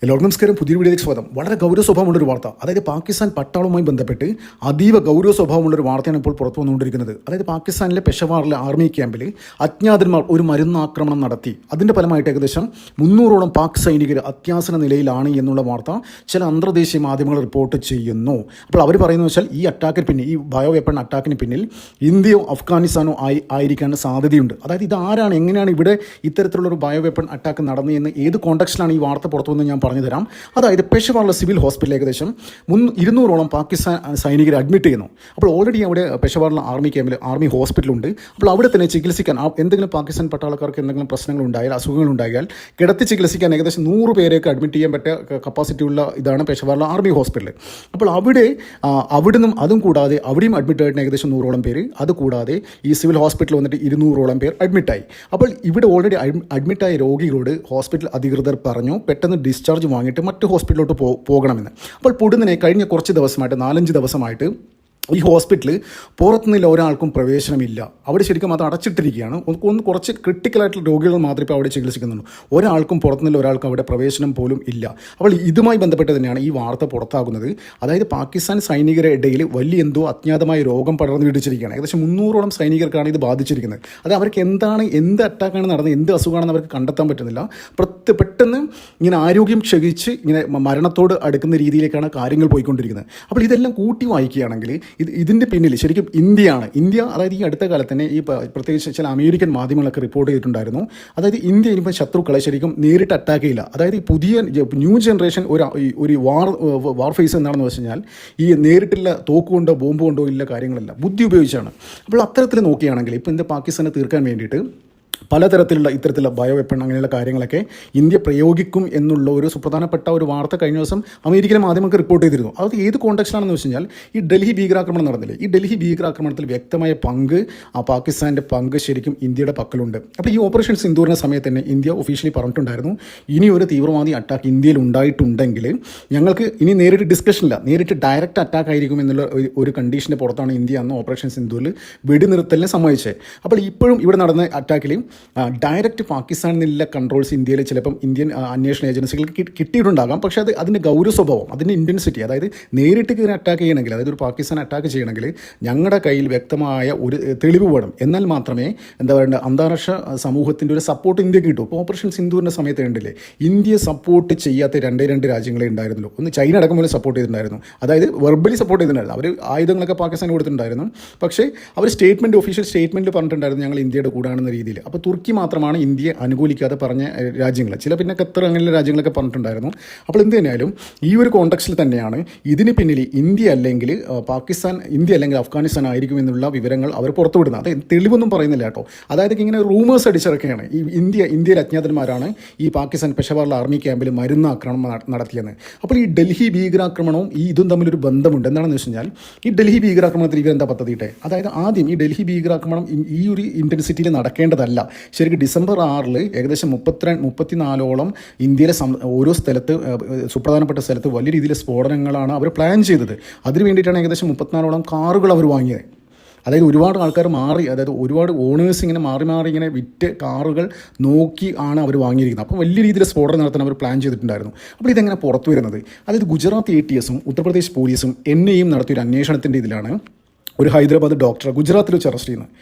എല്ലാവർക്കും നമസ്കാരം. പുതിയൊരു വീഡിയോയിലേക്ക് സ്വാഗതം. വളരെ ഗൗരവ സ്വഭാവമുള്ളൊരു വാർത്ത, അതായത് പാകിസ്ഥാൻ പട്ടാളവുമായി ബന്ധപ്പെട്ട് അതീവ ഗൗരവ സ്വഭാവമുള്ളൊരു വാർത്തയാണ് ഇപ്പോൾ പുറത്തു വന്നുകൊണ്ടിരിക്കുന്നത്. അതായത് പാകിസ്ഥാനിലെ പെഷവാറിലെ ആർമി ക്യാമ്പിൽ അജ്ഞാതന്മാർ ഒരു മരുന്നാക്രമണം നടത്തി. അതിൻ്റെ ഫലമായിട്ട് ഏകദേശം 300ഓളം പാക് സൈനികർ അത്യാസന്ന നിലയിലാണ് എന്നുള്ള വാർത്ത ചില അന്തർദേശീയ മാധ്യമങ്ങൾ റിപ്പോർട്ട് ചെയ്യുന്നു. അപ്പോൾ അവർ പറയുന്നത് വെച്ചാൽ ഈ അറ്റാക്കിന് പിന്നിൽ, ഈ ബയോ വെപ്പൺ അറ്റാക്കിന് പിന്നിൽ ഇന്ത്യയോ അഫ്ഗാനിസ്ഥാനോ ആയിരിക്കാൻ സാധ്യതയുണ്ട്. അതായത് ഇതാരാണ്, എങ്ങനെയാണ് ഇവിടെ ഇത്തരത്തിലുള്ളൊരു ബയോ വെപ്പൺ അറ്റാക്ക് നടന്നതെന്ന്, ഏത് കോണ്ടക്സ്റ്റിലാണ് ഈ വാർത്ത പുറത്തു വന്ന് ഞാൻ പറഞ്ഞു തരാം. അതായത് പെഷവാറിലെ സിവിൽ ഹോസ്പിറ്റലിൽ ഏകദേശം 200ഓളം പാകിസ്ഥാൻ സൈനികരെ അഡ്മിറ്റ് ചെയ്യുന്നു. അപ്പോൾ ഓൾറെഡി അവിടെ പെഷവാറിലെ ആർമി ക്യാമ്പിൽ, ആർമി ഹോസ്പിറ്റലുണ്ട്. അപ്പോൾ അവിടെ തന്നെ ചികിത്സിക്കാൻ എന്തെങ്കിലും പാകിസ്ഥാൻ പട്ടാളക്കാർക്ക് എന്തെങ്കിലും പ്രശ്നങ്ങൾ ഉണ്ടായാൽ, അസുഖങ്ങൾ ഉണ്ടായാൽ കിടത്തി ചികിത്സിക്കാൻ ഏകദേശം 100 പേരെയൊക്കെ അഡ്മിറ്റ് ചെയ്യാൻ പറ്റിയ കപ്പാസിറ്റി ഉള്ള ഇതാണ് പെഷവാറിലെ ആർമി ഹോസ്പിറ്റൽ. അപ്പോൾ അവിടുന്നും അതും കൂടാതെ അവിടെയും അഡ്മിറ്റ് ആയിട്ട് ഏകദേശം 100ഓളം പേര്, അതുകൂടാതെ ഈ സിവിൽ ഹോസ്പിറ്റലിൽ വന്നിട്ട് 200ഓളം പേർ അഡ്മിറ്റായി. അപ്പോൾ ഇവിടെ ഓൾറെഡി അഡ്മിറ്റായ രോഗികളോട് ഹോസ്പിറ്റൽ അധികൃതർ പറഞ്ഞു പെട്ടെന്ന് ഡിസ്ചാർജ് വാങ്ങിയിട്ട് മറ്റ് ഹോസ്പിറ്റലിലോട്ട് പോകണമെന്ന്. അപ്പോൾ പൊടുന്നനെ കഴിഞ്ഞ കുറച്ച് ദിവസമായിട്ട്, 4-5 ദിവസമായിട്ട് ഈ ഹോസ്പിറ്റലിൽ പുറത്തുനിന്നുള്ള ഒരാൾക്കും പ്രവേശനമില്ല. അവിടെ ശരിക്കും അത് അടച്ചിട്ടിരിക്കുകയാണ്. കുറച്ച് ക്രിട്ടിക്കലായിട്ടുള്ള രോഗികൾ മാത്രമേ ഇപ്പോൾ അവിടെ ചികിത്സിക്കുന്നുള്ളൂ. ഒരാൾക്കും പുറത്തുനിന്നുള്ള ഒരാൾക്കും അവിടെ പ്രവേശനം പോലും ഇല്ല. അപ്പോൾ ഇതുമായി ബന്ധപ്പെട്ട് തന്നെയാണ് ഈ വാർത്ത പുറത്താകുന്നത്. അതായത് പാകിസ്ഥാൻ സൈനികരുടെ ഇടയിൽ വലിയ എന്തോ അജ്ഞാതമായ രോഗം പടർന്നു പിടിച്ചിരിക്കുകയാണ്. ഏകദേശം 300ഓളം സൈനികർക്കാണ് ഇത് ബാധിച്ചിരിക്കുന്നത്. അത് അവർക്ക് എന്ത് അറ്റാക്കാണ് നടന്നത്, എന്ത് അസുഖമാണെന്ന് അവർക്ക് കണ്ടെത്താൻ പറ്റുന്നില്ല. പെട്ടെന്ന് ഇങ്ങനെ ആരോഗ്യം ക്ഷയിച്ച് ഇങ്ങനെ മരണത്തോട് അടുക്കുന്ന രീതിയിലേക്കാണ് കാര്യങ്ങൾ പോയിക്കൊണ്ടിരിക്കുന്നത്. അപ്പോൾ ഇതെല്ലാം കൂട്ടി വായിക്കുകയാണെങ്കിൽ ഇതിൻ്റെ പിന്നിൽ ശരിക്കും ഇന്ത്യ, അതായത് ഈ അടുത്ത കാലത്ത് തന്നെ ഈ പ്രത്യേകിച്ച് ചില അമേരിക്കൻ മാധ്യമങ്ങളൊക്കെ റിപ്പോർട്ട് ചെയ്തിട്ടുണ്ടായിരുന്നു. അതായത് ഇന്ത്യ ഇനിയിപ്പോൾ ശത്രുക്കളെ ശരിക്കും നേരിട്ട് അറ്റാക്ക് ചെയ്യില്ല. അതായത് ഈ പുതിയ ന്യൂ ജനറേഷൻ ഒരു വാർ ഫേസ് എന്താണെന്ന് വെച്ച് കഴിഞ്ഞാൽ ഈ നേരിട്ടുള്ള തോക്ക് കൊണ്ടോ ബോംബ് കൊണ്ടോ ഇല്ല കാര്യങ്ങളല്ല, ബുദ്ധി ഉപയോഗിച്ചാണ്. അപ്പോൾ അത്തരത്തിൽ നോക്കുകയാണെങ്കിൽ ഇപ്പോൾ ഇന്ത്യ പാകിസ്ഥാനെ തീർക്കാൻ വേണ്ടിയിട്ട് പലതരത്തിലുള്ള ഇത്തരത്തിലുള്ള ബയോ വെപ്പൺ അങ്ങനെയുള്ള കാര്യങ്ങളൊക്കെ ഇന്ത്യ പ്രയോഗിക്കും എന്നുള്ള ഒരു സുപ്രധാനപ്പെട്ട ഒരു വാർത്ത കഴിഞ്ഞ ദിവസം അമേരിക്കൻ മാധ്യമങ്ങൾക്ക് റിപ്പോർട്ട് ചെയ്തിരുന്നു. അത് ഏത് കോണ്ടക്സ്റ്റിലാണെന്ന് വെച്ച് കഴിഞ്ഞാൽ ഈ ഡൽഹി ഭീകരാക്രമണം നടന്നില്ലേ, ഈ ഡൽഹി ഭീകരാക്രമണത്തിൽ വ്യക്തമായ പങ്ക് പാകിസ്ഥാൻ്റെ പങ്ക് ശരിക്കും ഇന്ത്യയുടെ പക്കലുണ്ട്. അപ്പോൾ ഈ ഓപ്പറേഷൻ സിന്ദൂറിൻ്റെ സമയത്ത് തന്നെ ഇന്ത്യ ഒഫീഷ്യലി പറഞ്ഞിട്ടുണ്ടായിരുന്നു, ഇനി ഒരു തീവ്രവാദി അറ്റാക്ക് ഇന്ത്യയിൽ ഉണ്ടായിട്ടുണ്ടെങ്കിൽ ഞങ്ങൾക്ക് ഇനി നേരിട്ട് ഡിസ്കഷനില്ല, നേരിട്ട് ഡയറക്റ്റ് അറ്റാക്ക് ആയിരിക്കും എന്നുള്ള ഒരു കണ്ടീഷൻ്റെ പുറത്താണ് ഇന്ത്യ അന്ന് ഓപ്പറേഷൻ സിന്ദൂറിൽ വെടിനിർത്തലിനെ സമ്മതിച്ചത്. അപ്പോൾ ഇപ്പോഴും ഇവിടെ നടന്ന അറ്റാക്കിൽ ഡയറക്റ്റ് പാകിസ്ഥാനിൽ നിന്നുള്ള കൺട്രോൾസ് ഇന്ത്യയിൽ ചിലപ്പം ഇന്ത്യൻ അന്വേഷണ ഏജൻസികൾക്ക് കിട്ടിയിട്ടുണ്ടാകാം. പക്ഷേ അതിൻ്റെ ഗൗരവ സ്വഭാവം, അതിൻ്റെ ഇൻറ്റൻസിറ്റി, അതായത് നേരിട്ട് കയറി അറ്റാക്ക് ചെയ്യണമെങ്കിൽ, അതായത് ഒരു പാകിസ്ഥാൻ അറ്റാക്ക് ചെയ്യണമെങ്കിൽ ഞങ്ങളുടെ കയ്യിൽ വ്യക്തമായ ഒരു തെളിവ് വേണം. എന്നാൽ മാത്രമേ എന്താ പറയുക, അന്താരാഷ്ട്ര സമൂഹത്തിൻ്റെ ഒരു സപ്പോർട്ട് ഇന്ത്യക്ക് കിട്ടും. ഇപ്പോൾ ഓപ്പറേഷൻ സിന്ദൂറിൻ്റെ സമയത്ത് കണ്ടില്ലേ, ഇന്ത്യയെ സപ്പോർട്ട് ചെയ്യാത്ത രണ്ട് രാജ്യങ്ങളെ ഉണ്ടായിരുന്നുള്ളൂ. ഒന്ന് ചൈന അടക്കം പോലും സപ്പോർട്ട് ചെയ്തിട്ടുണ്ടായിരുന്നു, അതായത് വെർബലി സപ്പോർട്ട് ചെയ്തിട്ടുണ്ടായിരുന്നു. അവർ ആയുധങ്ങളൊക്കെ പാകിസ്ഥാൻ കൊടുത്തിട്ടുണ്ടായിരുന്നു. പക്ഷേ അവർ ഒഫീഷ്യൽ സ്റ്റേറ്റ്മെൻറ്റ് പറഞ്ഞിട്ടുണ്ടായിരുന്നു ഞങ്ങൾ ഇന്ത്യയുടെ കൂടാണെന്ന രീതിയിൽ. അപ്പോൾ തുർക്കി മാത്രമാണ് ഇന്ത്യയെ അനുകൂലിക്കാതെ പറഞ്ഞ രാജ്യങ്ങൾ. ചില പിന്നെ ഖത്തർ അങ്ങനെയുള്ള രാജ്യങ്ങളൊക്കെ പറഞ്ഞിട്ടുണ്ടായിരുന്നു. അപ്പോൾ എന്ത് തന്നെയായാലും ഈ ഒരു കോണ്ടക്സ്റ്റിൽ തന്നെയാണ് ഇതിന് പിന്നിൽ ഇന്ത്യ അല്ലെങ്കിൽ അഫ്ഗാനിസ്ഥാൻ ആയിരിക്കും എന്നുള്ള വിവരങ്ങൾ അവർ പുറത്തുവിടുന്നത്. അത് തെളിവൊന്നും പറയുന്നില്ല കേട്ടോ. അതായത് ഇങ്ങനെ റൂമേഴ്സ് അടിച്ചിറക്കുകയാണ്. ഈ ഇന്ത്യയിലെ അജ്ഞാതന്മാരാണ് ഈ പാകിസ്ഥാൻ പെഷവാറിലെ ആർമി ക്യാമ്പിൽ മരുന്നാക്രമണം നടത്തിയെന്ന്. അപ്പോൾ ഈ ഡൽഹി ഭീകരാക്രമണവും ഇതും തമ്മിലൊരു ബന്ധമുണ്ട്. എന്താണെന്ന് വെച്ച് കഴിഞ്ഞാൽ ഈ ഡൽഹി ഭീകരാക്രമണത്തിൽ ഇവരെന്താ പദ്ധതിയിട്ടെ, അതായത് ആദ്യം ഈ ഡൽഹി ഭീകരാക്രമണം ഈ ഒരു ഇൻറ്റൻസിറ്റിയിൽ നടക്കേണ്ടതല്ല. ശരിക്കും ഡിസംബർ 6 ഏകദേശം 34ഓളം ഇന്ത്യയിലെ ഓരോ സ്ഥലത്ത്, സുപ്രധാനപ്പെട്ട സ്ഥലത്ത് വലിയ രീതിയിൽ സ്ഫോടനങ്ങളാണ് അവർ പ്ലാൻ ചെയ്തത്. അതിന് വേണ്ടിയിട്ടാണ് ഏകദേശം 34ഓളം കാറുകൾ അവർ വാങ്ങിയത്. അതായത് ഒരുപാട് ആൾക്കാർ അതായത് ഒരുപാട് ഓണേഴ്സ് ഇങ്ങനെ മാറി ഇങ്ങനെ വിറ്റ് കാറുകൾ നോക്കി ആണ് അവർ വാങ്ങിയിരിക്കുന്നത്. അപ്പോൾ വലിയ രീതിയിൽ സ്ഫോടനം നടത്താൻ അവർ പ്ലാൻ ചെയ്തിട്ടുണ്ടായിരുന്നു. അപ്പോൾ ഇതെങ്ങനെ പുറത്തു വരുന്നത്, അതായത് ഗുജറാത്ത് ATSഉം ഉത്തർപ്രദേശ് പോലീസും NIAയും നടത്തിയൊരു അന്വേഷണത്തിൻ്റെ ഇതിലാണ് ഒരു ഹൈദരാബാദ് ഡോക്ടറെ ഗുജറാത്തിൽ വെച്ച് അറസ്റ്റ് ചെയ്യുന്നത്.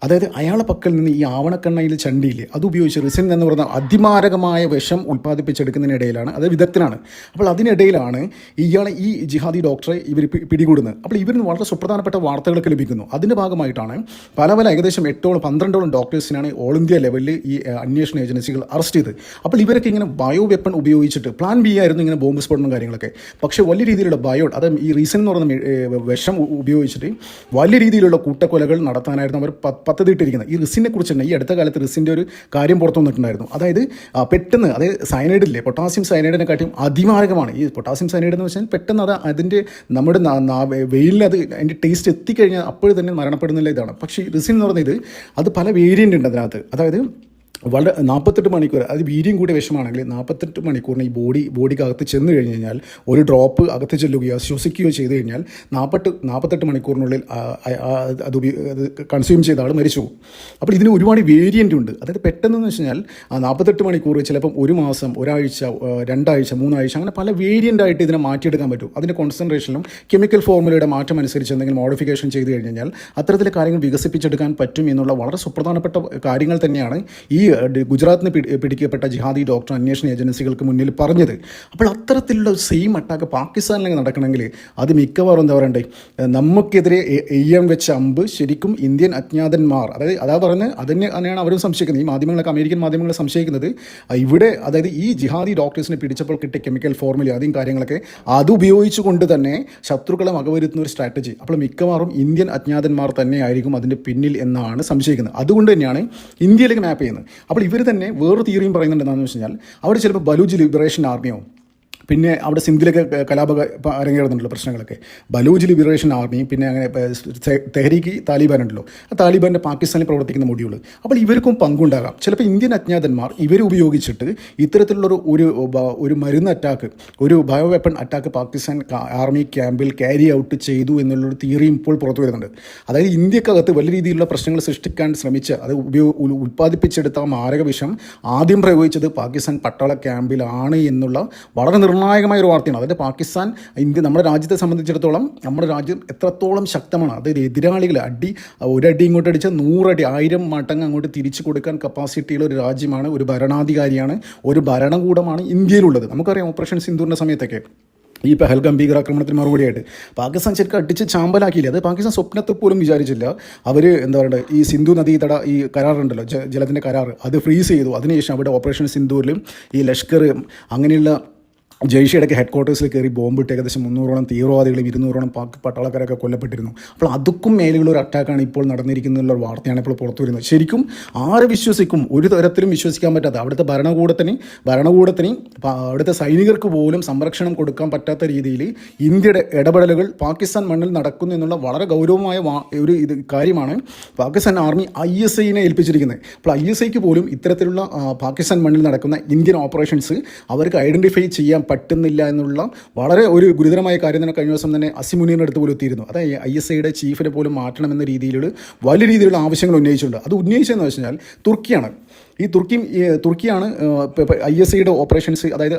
അതായത് അയാളെ പക്കൽ നിന്ന് ഈ ആവണക്കെണ്ണയിൽ ചണ്ടിയില്ലേ, അതുപയോഗിച്ച് റിസിൻ എന്ന് പറയുന്ന അതിമാരകമായ വിഷം ഉൽപ്പാദിപ്പിച്ചെടുക്കുന്നതിനിടയിലാണ്, അത് വിദഗ്ധനാണ്. അപ്പോൾ അതിനിടയിലാണ് ഈ ജിഹാദി ഡോക്ടറെ ഇവർ പിടികൂടുന്നത്. അപ്പോൾ ഇവരിന് വളരെ സുപ്രധാനപ്പെട്ട വാർത്തകളൊക്കെ ലഭിക്കുന്നു. അതിൻ്റെ ഭാഗമായിട്ടാണ് പല ഏകദേശം 8-12 ഡോക്ടേഴ്സിനാണ് ഓൾ ഇന്ത്യ ലെവലിൽ ഈ അന്വേഷണ ഏജൻസികൾ അറസ്റ്റ് ചെയ്തത്. അപ്പോൾ ഇവരൊക്കെ ഇങ്ങനെ ബയോ വെപ്പൺ ഉപയോഗിച്ചിട്ട് പ്ലാൻ B ആയിരുന്നു ഇങ്ങനെ ബോംബ് സ്ഫോടനം കാര്യങ്ങളൊക്കെ. പക്ഷേ വലിയ രീതിയിലുള്ള അത് ഈ റിസിൻ എന്ന് പറയുന്ന വിഷം ഉപയോഗിച്ചിട്ട് വലിയ രീതിയിലുള്ള കൂട്ടക്കൊലകൾ നടത്താനായിരുന്നു അവർ പദ്ധതിയിട്ടിരിക്കുന്നത്. ഈ റിസിനെ കുറിച്ച് തന്നെ ഈ അടുത്ത കാലത്ത് റിസിൻ്റെ ഒരു കാര്യം പുറത്തു വന്നിട്ടുണ്ടായിരുന്നു. അതായത് പെട്ടെന്ന്, അതായത് സയനൈഡില്ലേ, പൊട്ടാസ്യം സയനൈഡിനെക്കാട്ടിയും അതിമാരകമാണ് ഈ പൊട്ടാസ്യം സയനൈഡ് എന്ന് വെച്ചാൽ പെട്ടെന്ന് അതിൻ്റെ നമ്മുടെ വെയിലിൽ അതിൻ്റെ ടേസ്റ്റ് എത്തിക്കഴിഞ്ഞാൽ അപ്പോഴും തന്നെ മരണപ്പെടുന്നില്ല ഇതാണ്. പക്ഷേ റിസിൻ എന്ന് പറയുന്നത് അത് പല വേരിയൻ്റ് ഉണ്ട് അതിനകത്ത്. അതായത് വളരെ 48 മണിക്കൂർ, അത് വീര്യം കൂടിയ വിഷമാണെങ്കിൽ 48 മണിക്കൂറിന് ഈ ബോഡിക്കകത്ത് ചെന്ന് കഴിഞ്ഞ് കഴിഞ്ഞാൽ ഒരു ഡ്രോപ്പ് അകത്ത് ചെല്ലുകയോ ശ്വസിക്കുകയോ ചെയ്ത് കഴിഞ്ഞാൽ 48 മണിക്കൂറിനുള്ളിൽ അത് കൺസ്യൂം ചെയ്ത ആൾ മരിച്ചു പോകും. അപ്പോൾ ഇതിന് ഒരുപാട് വേരിയൻ്റ് ഉണ്ട്. അതായത് പെട്ടെന്ന് വെച്ച് കഴിഞ്ഞാൽ 48 മണിക്കൂർ, ചിലപ്പം ഒരു മാസം, ഒരാഴ്ച, 2 ആഴ്ച, 3 ആഴ്ച, അങ്ങനെ പല വേരിയൻ്റ് ആയിട്ട് ഇതിനെ മാറ്റിയെടുക്കാൻ പറ്റും. അതിൻ്റെ കോൺസെൻട്രേഷനിലും കെമിക്കൽ ഫോർമുലയുടെ മാറ്റം അനുസരിച്ച് എന്തെങ്കിലും മോഡിഫിക്കേഷൻ ചെയ്ത് കഴിഞ്ഞാൽ അത്തരത്തിലെ കാര്യങ്ങൾ വികസിപ്പിച്ചെടുക്കാൻ പറ്റും എന്നുള്ള വളരെ സുപ്രധാനപ്പെട്ട കാര്യങ്ങൾ തന്നെയാണ് ഈ ഗുജറാത്തിന് പിടിക്കപ്പെട്ട ജിഹാദി ഡോക്ടർ അന്വേഷണ ഏജൻസികൾക്ക് മുന്നിൽ പറഞ്ഞത്. അപ്പോൾ അത്തരത്തിലുള്ള സെയിം അറ്റാക്ക് പാകിസ്ഥാനിലേക്ക് നടക്കണമെങ്കിൽ അത് മിക്കവാറും എന്താ പറയണ്ടേ, നമുക്കെതിരെ എയ്യാൻ വെച്ച അമ്പ് ശരിക്കും ഇന്ത്യൻ അജ്ഞാതന്മാർ, അതായത് പറഞ്ഞ് തന്നെയാണ് അവരും സംശയിക്കുന്നത്. ഈ മാധ്യമങ്ങളൊക്കെ, അമേരിക്കൻ മാധ്യമങ്ങൾ സംശയിക്കുന്നത് ഇവിടെ, അതായത് ഈ ജിഹാദി ഡോക്ടേഴ്സിനെ പിടിച്ചപ്പോൾ കിട്ടിയ കെമിക്കൽ ഫോർമുല ആദ്യം കാര്യങ്ങളൊക്കെ അത് ഉപയോഗിച്ചുകൊണ്ട് തന്നെ ശത്രുക്കളെ വകവരുത്തുന്ന ഒരു സ്ട്രാറ്റജി. അപ്പോൾ മിക്കവാറും ഇന്ത്യൻ അജ്ഞാതന്മാർ തന്നെയായിരിക്കും അതിൻ്റെ പിന്നിൽ എന്നാണ് സംശയിക്കുന്നത്. അതുകൊണ്ട് തന്നെയാണ് ഇന്ത്യയിലേക്ക് മാപ്പ് ചെയ്യുന്നത്. അപ്പോൾ ഇവർ തന്നെ വേറൊരു തിയറിയും പറയുന്നുണ്ട്. എന്താണെന്ന് വെച്ച് കഴിഞ്ഞാൽ അവിടെ ചിലപ്പോൾ ബലൂജ് ലിബറേഷൻ ആർമിയോ, പിന്നെ അവിടെ സിന്ധിലൊക്കെ കലാപ അരങ്ങേറുന്നുണ്ടല്ലോ പ്രശ്നങ്ങളൊക്കെ, ബലൂജ് ലിബറേഷൻ ആർമി, പിന്നെ അങ്ങനെ തെഹരീക്ക് താലിബാൻ ഉണ്ടല്ലോ, ആ താലിബാൻ്റെ പാകിസ്ഥാനിൽ പ്രവർത്തിക്കുന്ന മൊഡ്യൂൾ. അപ്പോൾ ഇവർക്കും പങ്കുണ്ടാകാം. ചിലപ്പോൾ ഇന്ത്യൻ അജ്ഞാതന്മാർ ഇവർ ഉപയോഗിച്ചിട്ട് ഇത്തരത്തിലുള്ളൊരു ഒരു മരുന്ന് അറ്റാക്ക്, ഒരു bio weapon attack Pakistan army ക്യാമ്പിൽ ക്യാരി ഔട്ട് ചെയ്തു എന്നുള്ളൊരു തിയറിയും ഇപ്പോൾ പുറത്തു വരുന്നുണ്ട്. അതായത് ഇന്ത്യക്കകത്ത് വലിയ രീതിയിലുള്ള പ്രശ്നങ്ങൾ സൃഷ്ടിക്കാൻ ശ്രമിച്ച് അത് ഉൽപ്പാദിപ്പിച്ചെടുത്ത മാരക വിഷം ആദ്യം പ്രയോഗിച്ചത് പാകിസ്ഥാൻ പട്ടാള ക്യാമ്പിലാണ് എന്നുള്ള വളരെ നിർണായകമായ ഒരു വാർത്തയാണ്. അതായത് പാകിസ്ഥാൻ, നമ്മുടെ രാജ്യത്തെ സംബന്ധിച്ചിടത്തോളം നമ്മുടെ രാജ്യം എത്രത്തോളം ശക്തമാണ്, അതായത് എതിരാളികളെ ഒരടി ഇങ്ങോട്ട് അടിച്ചാൽ 100 അടി 1000 മടങ്ങ് അങ്ങോട്ട് തിരിച്ചു കൊടുക്കാൻ കപ്പാസിറ്റിയുള്ള ഒരു രാജ്യമാണ്, ഒരു ഭരണാധികാരിയാണ്, ഒരു ഭരണകൂടമാണ് ഇന്ത്യയിലുള്ളത്. നമുക്കറിയാം ഓപ്പറേഷൻ സിന്ദൂറിൻ്റെ സമയത്തൊക്കെ ഈ പെഹൽഗാം ഭീകരാക്രമണത്തിന് മറുപടിയായിട്ട് പാകിസ്ഥാൻ ശരിക്കും അടിച്ച് ചാമ്പലാക്കിയില്ല. അത് പാകിസ്ഥാൻ സ്വപ്നത്തിൽ പോലും വിചാരിച്ചില്ല. അവർ എന്താ പറയുക, ഈ സിന്ധു നദീതട ഈ കരാറുണ്ടല്ലോ, ജലത്തിൻ്റെ കരാർ, അത് ഫ്രീസ് ചെയ്തു. അതിനുശേഷം അവിടെ ഓപ്പറേഷൻ സിന്ദൂരിലും ഈ ലഷ്കർ അങ്ങനെയുള്ള ജയ്ഷയുടെയൊക്കെ ഹെഡ് ക്വാർട്ടേഴ്സിൽ കയറി ബോംബിട്ട് ഏകദേശം 300ഓളം തീവ്രവാദികളും 200ഓളം പാക് പട്ടാളക്കാരൊക്കെ കൊല്ലപ്പെട്ടിരുന്നു. അപ്പോൾ അതുക്കും മേലെയുള്ള ഒരു അറ്റാക്കാണ് ഇപ്പോൾ നടന്നിരിക്കുന്ന വാർത്തയാണ് ഇപ്പോൾ പുറത്തു വരുന്നത്. ശരിക്കും ആരെ വിശ്വസിക്കും? ഒരു തരത്തിലും വിശ്വസിക്കാൻ പറ്റാത്ത, അവിടുത്തെ ഭരണകൂടത്തിന് അവിടുത്തെ സൈനികർക്ക് പോലും സംരക്ഷണം കൊടുക്കാൻ പറ്റാത്ത രീതിയിൽ ഇന്ത്യയുടെ ഇടപെടലുകൾ പാകിസ്ഥാൻ മണ്ണിൽ നടക്കുന്നു എന്നുള്ള വളരെ ഗൗരവമായ ഒരു കാര്യമാണ് പാകിസ്ഥാൻ ആർമി ISIനെ ഏൽപ്പിച്ചിരിക്കുന്നത്. അപ്പോൾ ISIക്ക് പോലും ഇത്തരത്തിലുള്ള പാകിസ്ഥാൻ മണ്ണിൽ നടക്കുന്ന ഇന്ത്യൻ ഓപ്പറേഷൻസ് അവർക്ക് ഐഡൻറ്റിഫൈ ചെയ്യാൻ പറ്റുന്നില്ല എന്നുള്ള വളരെ ഒരു ഗുരുതരമായ കാര്യം തന്നെ കഴിഞ്ഞ ദിവസം തന്നെ അസിം മുനീറിൻ്റെ അടുത്ത് പോലും എത്തിയിരുന്നു. അതായത് ISIയുടെ ചീഫിനെ പോലും മാറ്റണമെന്ന രീതിയിലുള്ള വലിയ രീതിയിലുള്ള ആവശ്യങ്ങൾ ഉന്നയിച്ചിട്ടുണ്ട്. അത് ഉന്നയിച്ചതെന്ന് വെച്ച് കഴിഞ്ഞാൽ തുർക്കിയാണ്. ഈ തുർക്കിയാണ് ISIയുടെ ഓപ്പറേഷൻസ്, അതായത്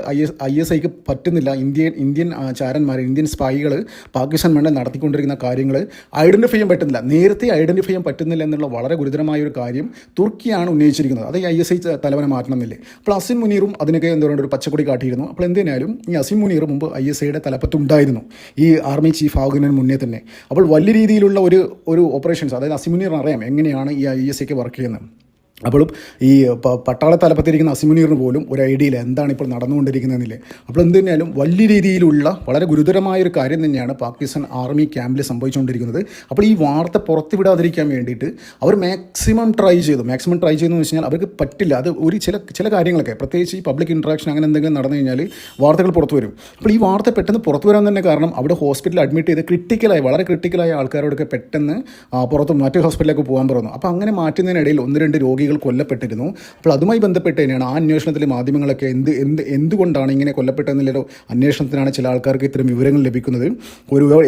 ISIക്ക് പറ്റുന്നില്ല ഇന്ത്യൻ ചാരന്മാർ, ഇന്ത്യൻ സ്പൈകൾ പാകിസ്ഥാൻ മണ്ണിൽ നടത്തിക്കൊണ്ടിരിക്കുന്ന കാര്യങ്ങൾ ഐഡൻറ്റിഫൈ ചെയ്യാൻ പറ്റുന്നില്ല, നേരത്തെ ഐഡൻറ്റിഫൈ ചെയ്യാൻ പറ്റുന്നില്ല എന്നുള്ള വളരെ ഗുരുതരമായ ഒരു കാര്യം തുർക്കിയാണ് ഉന്നയിച്ചിരിക്കുന്നത്. അത് ISI തലവനെ മാറ്റണമെന്നില്ലേ. അപ്പോൾ അസിം മുനീറും അതിനൊക്കെ എന്താ പറയുക ഒരു പച്ചക്കൊടി കാട്ടിയിരുന്നു. അപ്പോൾ എന്തിനാലും ഈ അസിം മുനീർ മുമ്പ് ISIയുടെ തലപ്പത്തുണ്ടായിരുന്നു, ഈ ആർമി ചീഫ് ആകുന്നതിന് മുന്നേ തന്നെ. അപ്പോൾ വലിയ രീതിയിലുള്ള ഒരു ഓപ്പറേഷൻസ്, അതായത് അസിം മുനീറിന് അറിയാം എങ്ങനെയാണ് ഈ ISIക്ക് വർക്ക് ചെയ്യുന്നത്. അപ്പോഴും ഈ പട്ടാള തലപ്പത്തിരിക്കുന്ന അസിം മുനീറിന് പോലും ഒരു ഐഡിയയില്ല എന്താണ് ഇപ്പോൾ നടന്നുകൊണ്ടിരിക്കുന്നതെന്നില്ലേ. അപ്പോൾ എന്ത് തന്നെയാലും വലിയ രീതിയിലുള്ള വളരെ ഗുരുതരമായൊരു കാര്യം തന്നെയാണ് പാകിസ്ഥാൻ ആർമി ക്യാമ്പിൽ സംഭവിച്ചുകൊണ്ടിരിക്കുന്നത്. അപ്പോൾ ഈ വാർത്ത പുറത്തുവിടാതിരിക്കാൻ വേണ്ടിയിട്ട് അവർ മാക്സിമം ട്രൈ ചെയ്തെന്ന് വെച്ച് കഴിഞ്ഞാൽ അവർക്ക് പറ്റില്ല. അത് ഒരു ചില കാര്യങ്ങളൊക്കെ, പ്രത്യേകിച്ച് ഈ പബ്ലിക് ഇൻട്രാക്ഷൻ അങ്ങനെ എന്തെങ്കിലും നടന്നു കഴിഞ്ഞാൽ വാർത്തകൾ പുറത്തു വരും. അപ്പോൾ ഈ വാർത്ത പെട്ടെന്ന് പുറത്തു വരാൻ തന്നെ കാരണം അവിടെ ഹോസ്പിറ്റലിൽ അഡ്മിറ്റ് ചെയ്ത് വളരെ ക്രിട്ടിക്കലായ ആൾക്കാരോടൊക്കെ പെട്ടെന്ന് മറ്റു ഹോസ്പിറ്റലിലേക്ക് പോകാൻ പറഞ്ഞു. അപ്പോൾ അങ്ങനെ മാറ്റുന്നതിനിടയിൽ 1-2 രോഗികൾ കൊല്ലപ്പെട്ടിരുന്നു. അപ്പോൾ അതുമായി ബന്ധപ്പെട്ട് തന്നെയാണ് ആ അന്വേഷണത്തിൽ മാധ്യമങ്ങളൊക്കെ എന്തുകൊണ്ടാണ് ഇങ്ങനെ കൊല്ലപ്പെട്ടതെന്നുള്ളൊരു അന്വേഷണത്തിനാണ് ചില ആൾക്കാർക്ക് ഇത്തരം വിവരങ്ങൾ ലഭിക്കുന്നത്.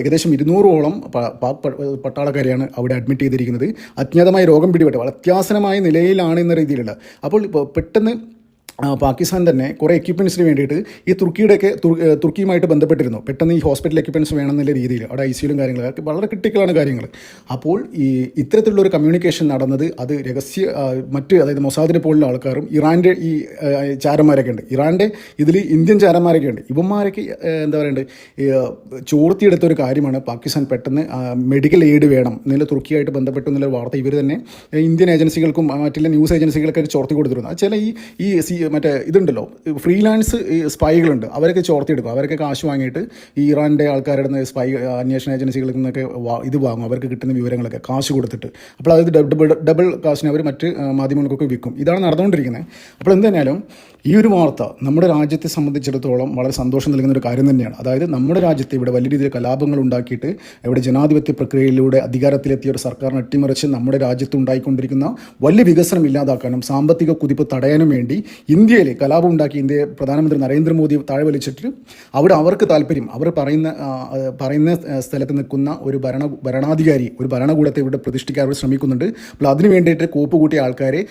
ഏകദേശം 200ഓളം പാക് പട്ടാളക്കാരെയാണ് അവിടെ അഡ്മിറ്റ് ചെയ്തിരിക്കുന്നത്. അജ്ഞാതമായ രോഗം പിടിപെട്ട് അത്യാസനമായ നിലയിലാണ് എന്ന രീതിയിലുള്ള. അപ്പോൾ പെട്ടെന്ന് പാകിസ്ഥാൻ തന്നെ കുറേ എക്യുപ്മെൻറ്റ്സിന് വേണ്ടിയിട്ട് ഈ തുർക്കിയുമായിട്ട് ബന്ധപ്പെട്ടിരുന്നു. പെട്ടെന്ന് ഈ ഹോസ്പിറ്റൽ എക്യുപ്മെൻറ്റ്സ് വേണമെന്നുള്ള രീതിയിൽ അവിടെ ICUലും കാര്യങ്ങളൊക്കെ വളരെ ക്രിട്ടിക്കലാണ് കാര്യങ്ങൾ. അപ്പോൾ ഈ ഇത്തരത്തിലുള്ളൊരു കമ്മ്യൂണിക്കേഷൻ നടന്നത് അത് അതായത് മൊസാദിനെ പോലുള്ള ആൾക്കാരും ഇറാൻ്റെ ഈ ചാരന്മാരൊക്കെ ഉണ്ട്, ഇറാൻ്റെ ഇതിൽ ഇന്ത്യൻ ചാരന്മാരൊക്കെ ഉണ്ട്. ഇവന്മാരൊക്കെ എന്താ പറയണ്ടത് ചോർത്തിയെടുത്തൊരു കാര്യമാണ് പാകിസ്ഥാൻ പെട്ടെന്ന് മെഡിക്കൽ എയ്ഡ് വേണം എന്നുള്ള തുർക്കിയായിട്ട് ബന്ധപ്പെട്ടു എന്നുള്ള വാർത്ത ഇവർ തന്നെ ഇന്ത്യൻ ഏജൻസികൾക്കും മറ്റുള്ള ന്യൂസ് ഏജൻസികൾക്കൊക്കെ ചോർത്തി കൊടുത്തിരുന്നു. അത് ചില ഈ ഇതുണ്ടല്ലോ ഫ്രീലാൻസ് സ്പൈകളുണ്ട്, അവരൊക്കെ ചോർത്തിയെടുക്കും. അവരൊക്കെ കാശ് വാങ്ങിയിട്ട് ഈ ഇറാൻ്റെ ആൾക്കാരുടെ അന്വേഷണ ഏജൻസികളിൽ നിന്നൊക്കെ ഇത് വാങ്ങും, അവർക്ക് കിട്ടുന്ന വിവരങ്ങളൊക്കെ കാശ് കൊടുത്തിട്ട്. അപ്പോൾ അത് ഡബിൾ കാശിന് അവർ മറ്റ് മാധ്യമങ്ങൾക്കൊക്കെ വിൽക്കും. ഇതാണ് നടന്നുകൊണ്ടിരിക്കുന്നത്. അപ്പോൾ എന്ത് തന്നെയാലും ഈ ഒരു വാർത്ത നമ്മുടെ രാജ്യത്തെ സംബന്ധിച്ചിടത്തോളം വളരെ സന്തോഷം നൽകുന്ന ഒരു കാര്യം തന്നെയാണ്. അതായത് നമ്മുടെ രാജ്യത്ത് ഇവിടെ വലിയ രീതിയിൽ കലാപങ്ങൾ ഉണ്ടാക്കിയിട്ട് ഇവിടെ ജനാധിപത്യ പ്രക്രിയയിലൂടെ അധികാരത്തിലെത്തിയ ഒരു സർക്കാരിനെ അട്ടിമറിച്ച് നമ്മുടെ രാജ്യത്ത് ഉണ്ടായിക്കൊണ്ടിരിക്കുന്ന വലിയ വികസനം ഇല്ലാതാക്കാനും സാമ്പത്തിക കുതിപ്പ് തടയാനും വേണ്ടി ഇന്ത്യയിൽ കലാപം ഉണ്ടാക്കി ഇന്ത്യയെ പ്രധാനമന്ത്രി നരേന്ദ്രമോദി താഴെ വലിച്ചിട്ട് അവിടെ അവർക്ക് താല്പര്യം അവർ പറയുന്ന സ്ഥലത്ത് നിൽക്കുന്ന ഒരു ഭരണാധികാരി ഒരു ഭരണകൂടത്തെ ഇവിടെ പ്രതിഷ്ഠിക്കാൻ അവർ ശ്രമിക്കുന്നുണ്ട്. അപ്പോൾ അതിനു വേണ്ടിയിട്ട് കോപ്പ് കൂട്ടിയ ആൾക്കാരെ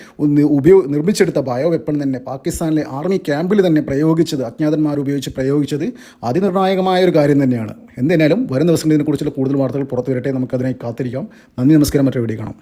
നിർമ്മിച്ചെടുത്ത ബയോ വെപ്പൺ തന്നെ പാകിസ്ഥാനിലെ ആർമി ക്യാമ്പിൽ തന്നെ അജ്ഞാതന്മാർ ഉപയോഗിച്ച് പ്രയോഗിച്ചത് അതിനിർണായകമായ ഒരു കാര്യം തന്നെയാണ്. എന്തായാലും വരും ദിവസങ്ങളിൽ ഇതിനെക്കുറിച്ചുള്ള കൂടുതൽ വാർത്തകൾ പുറത്തു വരട്ടെ. നമുക്കതിനായി കാത്തിരിക്കാം. നന്ദി, നമസ്കാരം. മറ്റൊരു വീഡിയോ കാണാം.